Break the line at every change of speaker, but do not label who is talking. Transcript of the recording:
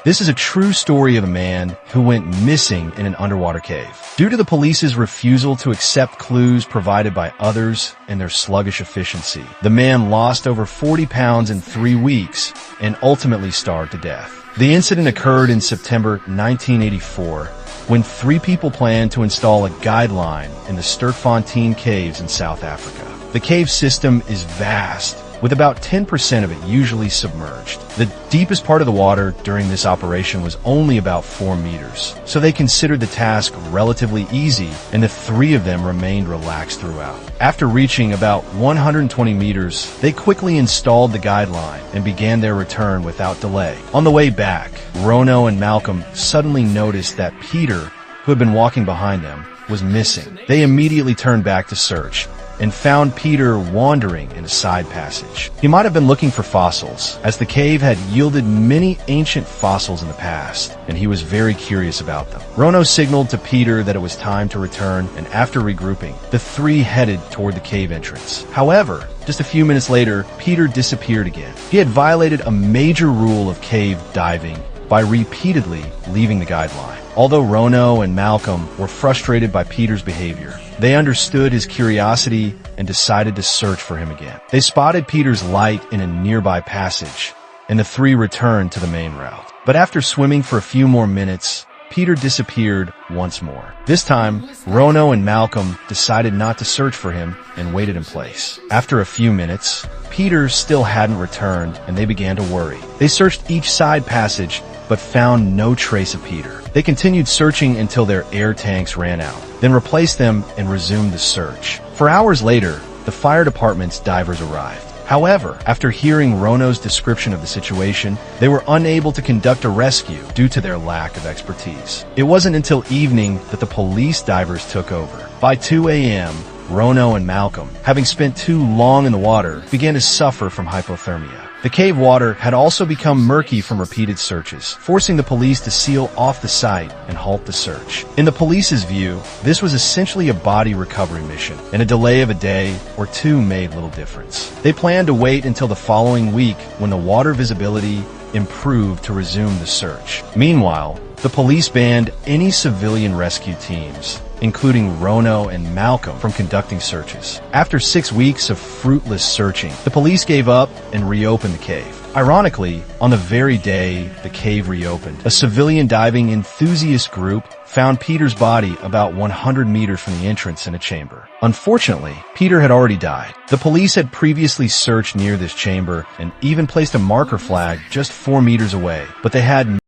This is a true story of a man who went missing in an underwater cave. Due to the police's refusal to accept clues provided by others and their sluggish efficiency, the man lost over 40 pounds in 3 weeks and ultimately starved to death. The incident occurred in September 1984 when 3 people planned to install a guideline in the Sterkfontein Caves in South Africa. The cave system is vast, with about 10% of it usually submerged. The deepest part of the water during this operation was only about 4 meters, so they considered the task relatively easy, and the 3 of them remained relaxed throughout. After reaching about 120 meters, they quickly installed the guideline and began their return without delay. On the way back, Rono and Malcolm suddenly noticed that Peter, who had been walking behind them, was missing. They immediately turned back to search and found Peter wandering in a side passage. He might have been looking for fossils, as the cave had yielded many ancient fossils in the past, and he was very curious about them. Rono signaled to Peter that it was time to return, and after regrouping, the 3 headed toward the cave entrance. However, just a few minutes later, Peter disappeared again. He had violated a major rule of cave diving by repeatedly leaving the guideline. Although Rono and Malcolm were frustrated by Peter's behavior, they understood his curiosity and decided to search for him again. They spotted Peter's light in a nearby passage, and the 3 returned to the main route. But after swimming for a few more minutes, Peter disappeared once more. This time, Rono and Malcolm decided not to search for him and waited in place. After a few minutes, Peter still hadn't returned, and they began to worry. They searched each side passage, but found no trace of Peter. They continued searching until their air tanks ran out, then replaced them and resumed the search. For hours later, the fire department's divers arrived. However, after hearing Rono's description of the situation, they were unable to conduct a rescue due to their lack of expertise. It wasn't until evening that the police divers took over. By 2 a.m., Rono and Malcolm, having spent too long in the water, began to suffer from hypothermia. The cave water had also become murky from repeated searches, forcing the police to seal off the site and halt the search. In the police's view, this was essentially a body recovery mission, and a delay of a day or 2 made little difference. They planned to wait until the following week when the water visibility improved to resume the search. Meanwhile, the police banned any civilian rescue teams, including Rono and Malcolm, from conducting searches. After 6 weeks of fruitless searching, the police gave up and reopened the cave. Ironically, on the very day the cave reopened, a civilian diving enthusiast group found Peter's body about 100 meters from the entrance in a chamber. Unfortunately, Peter had already died. The police had previously searched near this chamber and even placed a marker flag just 4 meters away, but they had